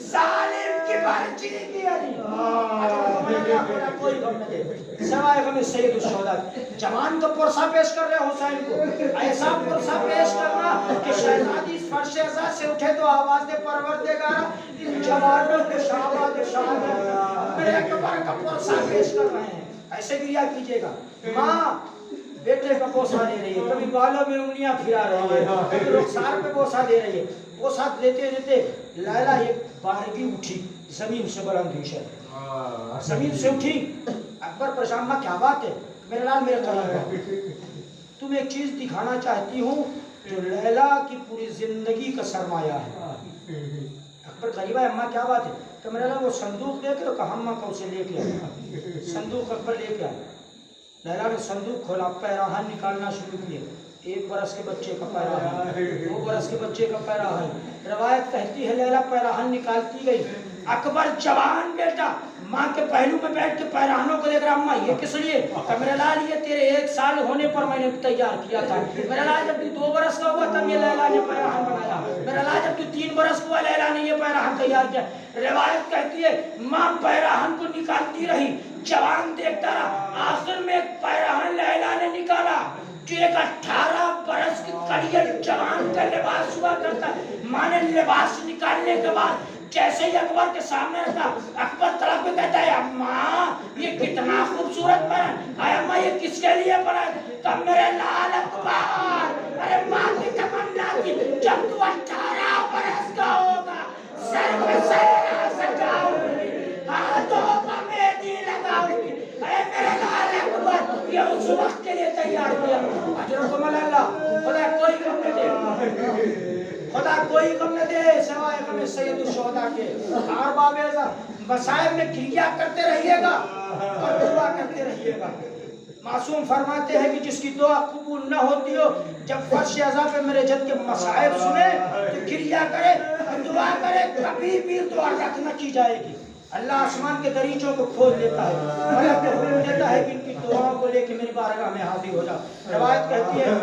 ظالم کی برچی کی علی. اللہ خدا کوئی غم نہ دے سوائے غم سید الشہداء. جوان تو پرسہ پیش کر رہے حسین کو, ایسا پرسہ پیش کرنا کہ شہزادی فرش عزا سے اٹھے تو آواز دے پروردگارا ان جوانوں کے شہباد شہادت میرے اکبر کا پرسہ پیش کر رہے ہیں. ایسے گریا کیجئے گا. ماں بیٹے کا بوسہ دے رہی ہے, کبھی بالوں میں انگلیاں پھرا رہی ہے, کبھی رخسار پہ بوسہ دے رہی ہے. بوسہ دیتے دیتے لیلا ایک بارگی اٹھی, زمین سے بلند ہوئی شہر, زمین سے اٹھی. اکبر پریشان, ماں کیا بات ہے؟ میرے لال میرے قلم تمہیں ایک چیز دکھانا چاہتی ہوں جو لیلا کی پوری زندگی کا سرمایہ ہے. اکبر قریب ہے, اماں کیا بات ہے؟ کہ میرے لال وہ صندوق لے کے, کہا اماں کا اسے لے کے آئے. صندوق اکبر لے کے آئے. لیلا نے صندوق کھولا, پیراہن نکالنا شروع کیے. 1 برس کے بچے کا پیراہن, 2 برس کے بچے کا پیراہن. روایت کہتی ہے لیلا پیراہن نکالتی گئی. اکبر جوان بیٹا ماں کے پہلو میں بیٹھ کے پیراہنوں کو دیکھ رہا, اماں یہ کس لیے؟ کہ میرے لال یہ تیرے 1 سال ہونے پر میں نے تیار کیا تھا. میرے لال جب تو 2 برس کا ہوا تب یہ لیلا نے پیراہن بنایا. میرے لال جب تو 3 برس کا ہوا لیلا نے یہ پیراہن تیار کیا. روایت کہتی ہے ماں پیراہن کو نکالتی رہی, جوان دیکھتا رہا. آخر میں ایک پیراہن لیلا نے نکالا جو ایک 18 برس کی کڑیل جوان کا لباس ہوا کرتا. ماں نے لباس نکالنے کے بعد جیسے ہی اکبر کے سامنے رکھا, اکبر طرف میں کہتا ہے اماں یہ کتنا خوبصورت بنا, اے اماں یہ کس کے لیے بنا؟ کہ میرے لال اکبر, ارے ماں کی تمنا تھی جب تو 18 برس کا ہوگا سر میں سہرا سجاؤں گی, ہاتھوں کا مہندی لگاؤں گی. اے میرے لال اکبر یہ اس وقت کے لیے تیار کیا. اجرکم اللہ, خدا کوئی غم نہ دے, خدا کوئی غم نہ دے سوائے غم سید الشہداء کے. اور باب اعظم مصائب میں کریا کرتے رہیے گا اور دعا کرتے رہیے گا. معصوم فرماتے ہیں کہ جس کی دعا قبول نہ ہوتی ہو, جب فرش عزا پہ میرے جد کے مصائب سنے تو کریا کرے, دعا کرے, کبھی بھی دعا رد نہ کی جائے گی. اللہ آسمان کے دریچوں کو کھول دیتا ہے, ملک کو حکم دیتا ہے کہ ان کی دعاؤں کو لے کے میری بارگاہ میں حاضر ہو جا. روایت کہتی ہے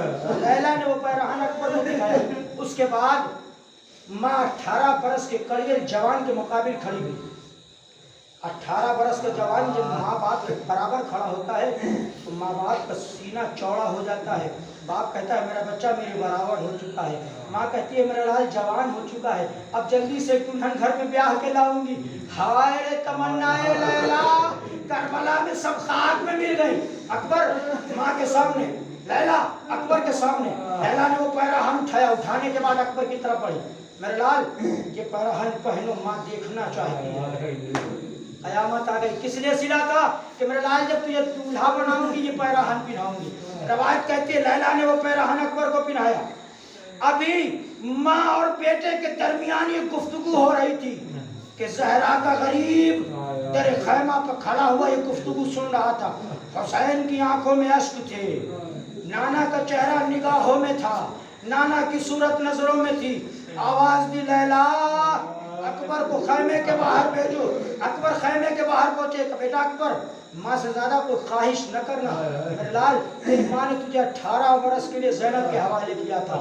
لیلا نے وہ پیراہن اکبر کو دکھایا. اس کے بعد ماں 18 برس کے کڑیل جوان کے مقابل کھڑی ہوئی. 18 برس کا جوان جب ماں باپ کے برابر کھڑا ہوتا ہے تو ماں باپ کا سینہ چوڑا ہو جاتا ہے. باپ کہتا ہے میرا بچہ میرے برابر ہو چکا ہے. ماں کہتی ہے میرا لال جوان ہو چکا ہے, اب جلدی سے دلہن گھر میں بیاہ کے لاؤں گی. ہائے تمنا لیلا, کربلا میں سب خاک میں مل گئی. اکبر ماں کے سامنے, لیلا اکبر کے سامنے. لیلا نے وہ پیراہن اٹھایا, اٹھانے کے بعد اکبر کی طرف بڑھی. میرے لال یہ پیراہن پہنو, ماں دیکھنا چاہتی ہے. قیامت آ گئی. کس لیے سلا تھا؟ کہ میرے لال جب تجھے دولہا بناؤں گی یہ پیراہن پہناؤں گی. روایت کہتی ہے لیلا نے وہ پیراہن اکبر کو پہنایا. ابھی ماں اور بیٹے کے درمیان یہ گفتگو ہو رہی تھی کہ زہرا کا غریب تیرے خیمہ پر کھڑا ہوا یہ گفتگو سن رہا تھا. حسین کی آنکھوں میں اشک تھے, نانا کا چہرہ نگاہوں میں تھا, نانا کی صورت نظروں میں تھی. آواز دی لیلا اکبر کو خیمے کے باہر بھیجو. اکبر خیمے کے باہر پہنچے. بیٹا اکبر ماں سے زیادہ کوئی خواہش نہ کرنا. میرے لال تیری ماں نے تجھے 18 برس کے لیے زینب کے حوالے کیا تھا.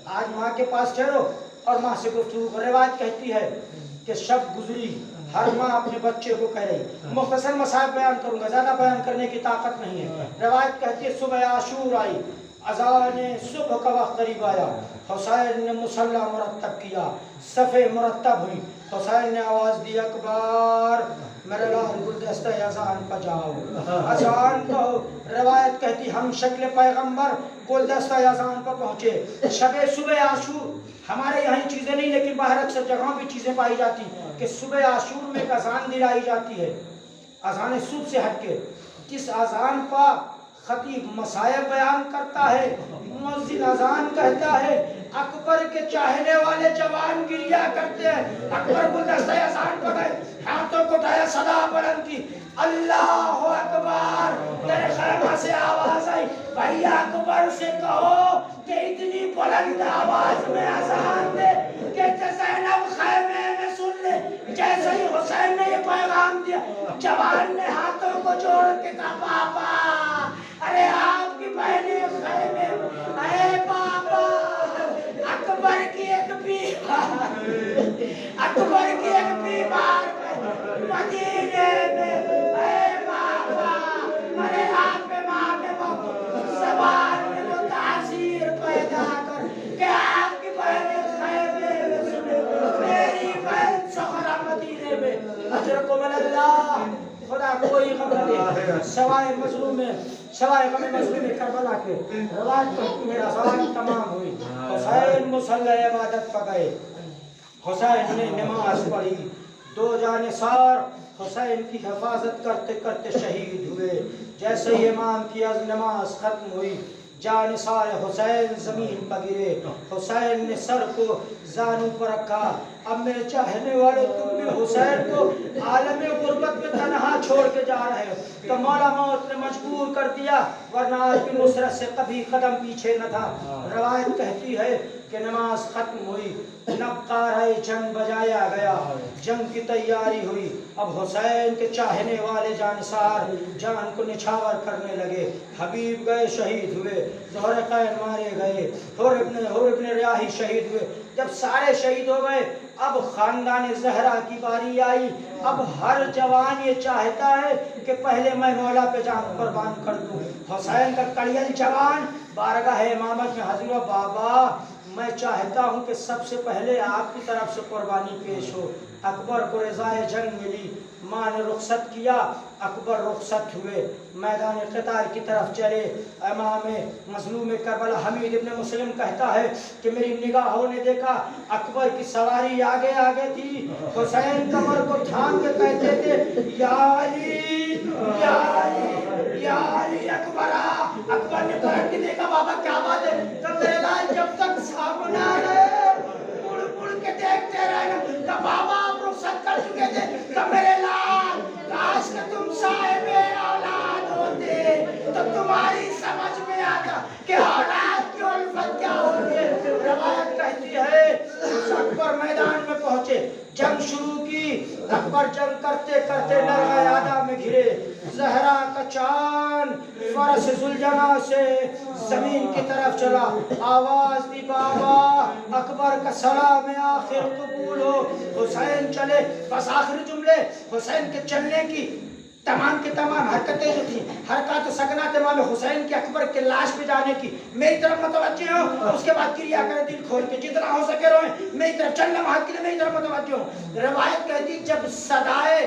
آج ماں کے پاس ٹھہرو اور ماں سے گفتگو. روایت کہتی ہے کہ شب گزری, ہر ماں اپنے بچے کو کہہ رہی. مختصر مصائب بیان کروں گا, زیادہ بیان کرنے کی طاقت نہیں ہے. روایت کہتی ہے صبح عاشور آئی, اذان صبح کا وقت قریب آیا. حسین نے مصلی مرتب کیا, صفیں مرتب ہوئی. حسین نے آواز دی اکبر میرے لال گلدستہ اذان پہ جاؤ، اذان کہو۔ روایت کہتی ہم شکل پیغمبر گلدستہ اذان پہ پہنچے۔ شب صبح عاشور ہمارے یہاں چیزیں نہیں، لیکن باہر اکثر جگہوں بھی چیزیں پائی جاتی کہ صبح عاشور میں ایک اذان دلائی جاتی ہے، اذان صبح سے ہٹ کے، جس اذان پہ خطیب مسائل بیان کرتا ہے، مؤذن اذان کہتا ہے، اکبر کے چاہنے والے جوان گریا کرتے ہیں۔ اکبر گلدستہ اذان پہ گئے، ہاتھوں کو اٹھایا، صدا بلند کی، اللہ اکبر۔ تیرے خیمہ سے آواز آئی، بھائی اکبر سے کہو کہ اتنی بلند آواز میں اذان دے کہ زینب خیمے میں سن لے۔ جیسے ہی حسین نے یہ پیغام دیا، جوان نے ہاتھوں کو جوڑ کے کہا پاپا، ارے آپ کی بہنیں خیمے میں، اے پاپا، اکبر کی ایک بیمار، اکبر کی ایک بیمار مدینے میں، اے پاپا، ارے آپ امام زبان میں وہ تاثیر پیدا کر کہ آپ کی بہنیں خیمے میں سنے، میری بہن سخرہ مدینے میں، اجرکم اللہ۔ خدا کوئی غم نہ دے سوائے مظلوم میں، سوائے غم مظلوم کربلا کے۔ روایت کہتی ہے اذان تمام ہوئی، حسین مصلی عبادت پہ گئے، حسین نے نماز پڑھی، دو جانثار حسین کی حفاظت کرتے کرتے شہید ہوئے۔ جیسے ہی امام کی نماز ختم ہوئی، جانثار حسین زمین پر گرے، حسین نے سر کو زانوں پر رکھا، اب میرے چاہنے والے تم بھی حسین کو عالم غربت میں تنہا چھوڑ کے جا رہے ہو، تو مولا موت نے مجبور کر دیا، ورنہ آج کی نصرت سے کبھی قدم پیچھے نہ تھا۔ روایت کہتی ہے کہ نماز ختم ہوئی، نقارہ جنگ بجایا گیا، جنگ کی تیاری ہوئی۔ اب حسین کے چاہنے والے جانثار جان کو نچھاور کرنے لگے، حبیب گئے شہید ہوئے، زہر قین مارے گئے، حر ابن ریاحی شہید ہوئے۔ جب سارے شہید ہو گئے، اب خاندان زہرا کی باری آئی۔ اب ہر جوان یہ چاہتا ہے کہ پہلے میں مولا پہ جان قربان کر دوں۔ حسین کا کڑیل جوان بارگاہ امامت میں حاضر ہوا، بابا میں چاہتا ہوں کہ سب سے پہلے آپ کی طرف سے قربانی پیش ہو۔ اکبر کو رضائے جنگ ملی، ماں نے رخصت کیا، اکبر رخصت ہوئے، میدان قتال کی طرف چلے۔ امام مظلوم کربلا حمید ابن مسلم کہتا ہے کہ میری نگاہوں نے دیکھا اکبر کی سواری آگے آگے تھی، حسین کمر کو تھام کے کہتے تھے یا علی یا علی یا علی اکبرا۔ اکبر نے پلٹ کے دیکھا، بابا کیا بات ہے؟ کہ میرے لال جب تک سامنے رہے مڑ مڑ کے دیکھتے رہے، کہ بابا آپ رخصت کر چکے تھے، کہ میرے لال کاش کہ تم صاحب اولاد ہوتے تو تمہاری سمجھ میں آتا کہ اولاد کی الفت کیا ہوتی ہے۔ روایت کہتی ہے اکبر میدان میں پہنچے، جنگ شروع کی، اکبر جنگ کرتے کرتے نرغہ یادا میں گھرے، زہرا کا چاند فرس ذوالجناح سے زمین کی طرف چلا، آواز دی بابا اکبر کا سلام آخر قبول ہو۔ حسین چلے، بس آخری جملے حسین کے چلنے کی تمام کے تمام حرکتیں جو تھی، حرکات سکنات امام حسین کے اکبر کے لاش پہ جانے کی، میری طرف متوجہ ہو، اس کے بعد کریا کریں دل کھول کے، جتنا ہو سکے روئیں، میری طرف چلنا وہاں کے لیے میری طرف متوجہ ہو۔ روایت کہتی جب صدائے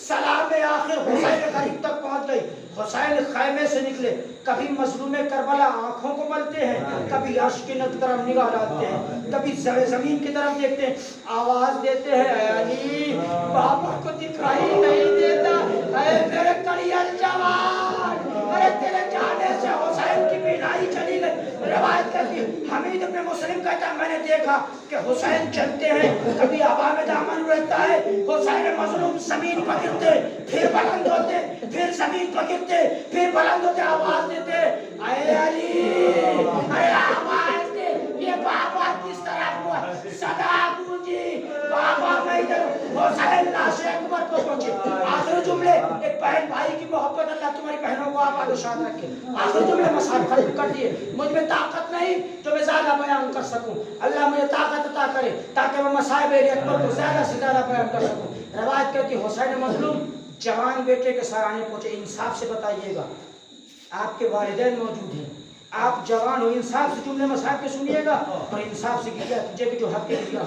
سلام آخر حسین قریب تک پہنچ گئی، حسین خیمے سے نکلے، کبھی مظلوم کربلا آنکھوں کو ملتے ہیں، کبھی عرش کی طرف نگاہ ڈالتے ہیں، کبھی زمین کی طرف دیکھتے ہیں، آواز دیتے ہیں اے علی، بابا کو دکھائی نہیں دیتا، اے میرے کڑیل جوان، ارے تیرے جانے سے حسین کی بینائی چلی گئی۔ روایت کہتی ہے حمید ابن مسلم کہتا ہے میں نے دیکھا کہ حسین چلتے ہیں، کبھی ہوا میں دامن اڑتا ہے، حسین مظلوم زمین پر گرتے، پھر بلند ہوتے، پھر زمین پر گرتے، پھر بلند ہوتے، آواز دیتے اے علی، اے آواز دے، یہ بابا کس طرح ہوا، صدا گونجی، بابا میں ادھر، حسین لاش اکبر کو پہنچے۔ آخر جملے ایک بہن بھائی کی محبت، اللہ تمہاری بہنوں کو آباد و شاد رکھے۔ آخر جملے مسائل ختم کر دیے، مجھ میں طاقت نہیں جو میں زیادہ بیان کر سکوں، اللہ مجھے طاقت عطا کرے تاکہ میں مصائب اکبر کو زیادہ سے زیادہ بیان کر سکوں۔ روایت کہتی حسین مظلوم جوان بیٹے کے سرانے پہنچے، انصاف سے بتائیے گا، آپ کے والدین موجود ہیں، آپ جوان ہو، انصاف سے جملے مصائب کے سنیے گا اور انصاف سے کیا تجھے بھی جو حق کے دیا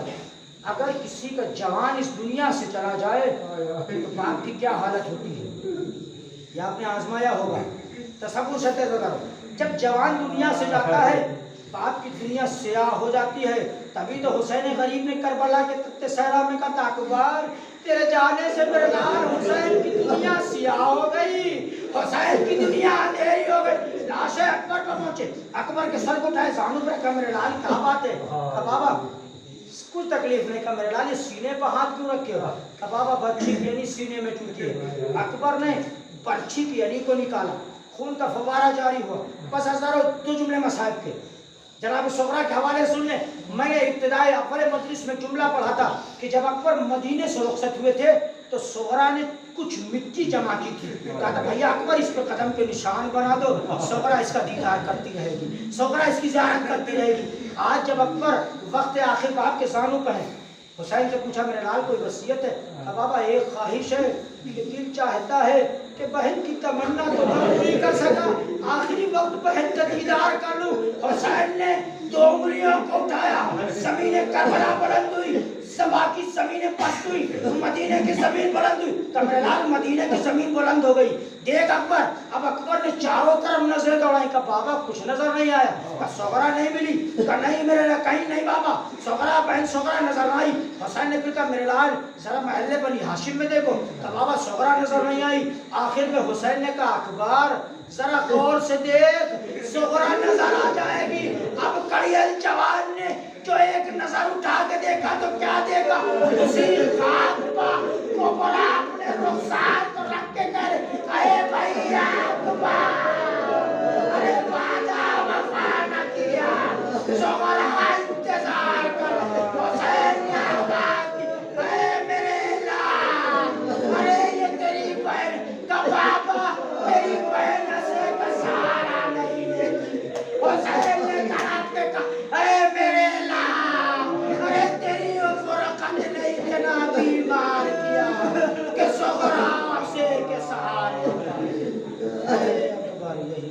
اگر کسی کا جوان اس دنیا سے چلا جائے تو باپ کی کیا حالت ہوتی ہے، یہ آپ نے آزمایا ہوگا، تصور سے کرو، جب جوان دنیا سے جاتا ہے باپ کی دنیا سیاہ ہو جاتی ہے۔ تبھی تو حسین غریب نے کربلا کے تخت صحرا میں کہا اکبر تیرے جانے سے میرے لال حسین کی دنیا سیاہ ہو گئی، حسین کی دنیا اندھیری ہو گئی۔ لاشیں اکبر پر پہنچے، اکبر کے سر کو اٹھائے، زانوں پر کہا میرے لال کیا بات ہے؟ کہا بابا کچھ تکلیف نہیں، کہا میرے لال یہ سینے پر ہاتھ کیوں رکھے ہو؟ کہا بابا برچھی کی یعنی سینے میں چوٹی ہے۔ اکبر نے برچھی کی یعنی کو نکالا، خون کا فوارہ جاری ہوا، بس ہزاروں دو جملے مصائب کے۔ جناب صغرا کے حوالے سن لیں، میں نے ابتدائی اول مجلس میں جملہ پڑھا تھا کہ جب اکبر مدینے سے رخصت ہوئے تھے تو صغرا نے کچھ مٹی جمع کی تھی، کہا تھا بھیا اکبر اس پہ قدم کے نشان بنا دو، صغرا اس کا دیدار کرتی رہے گی، صغرا اس کی زیارت کرتی رہے گی۔ آج جب اکبر وقت آخر باپ کے زانوں پہ ہیں، حسین سے پوچھا میرے لال کوئی وصیت ہے؟ کہا بابا ایک خواہش ہے کہ دل چاہتا ہے کہ بہن کی تمنا تو میں نہیں کر سکا، آخری وقت بہن کا دیدار کر لوں۔ حسین نے دو انگلیوں کو اٹھایا، زمین کربلا بلند ہوئی، سبا کی زمین پست ہوئی، مدینے کی زمین بلند ہوئی۔ کہا میرے لال مدینے کی زمین بلند ہو گئی، دیکھ اکبر۔ اب اکبر نے چاروں طرف نظریں دوڑائی، کہا بابا کچھ نظر نہیں آیا۔ کہا صغرا نہیں ملی؟ کہا نہیں میرے لال کہیں نہیں بابا، صغرا بہن صغرا نظر آئی۔ حسین نے پھر کہا میرے لال ذرا محلے بنی ہاشم میں دیکھو۔ کہا بابا صغرا نظر نہیں آئی۔ آخر میں حسین نے کہا اکبر ذرا غور سے دیکھ، صغرا نظر آ جائے گی۔ اب کڑیل جوان نے جو ایک نظر اٹھا کے دیکھا تو کیا دیکھا؟ اسی خاک پر کو بڑا اپنے رخسار کو رکھ کے کہہ رہے اے بھائی اکبر، ارے وعدہ وفا نہ کیا، صغرا انتظار کر، حسین نے آواز دی اے میرے لال، ارے یہ تیری بہن کا بابا میری بہن سے کا سہارا نہیں دیتی۔ حسین نے کڑپ کے کہا اے میرے لال، ارے تیری فرقت نے اتنا بیمار کیا کہ صغرا سے کے سہارے اے اکبر یہی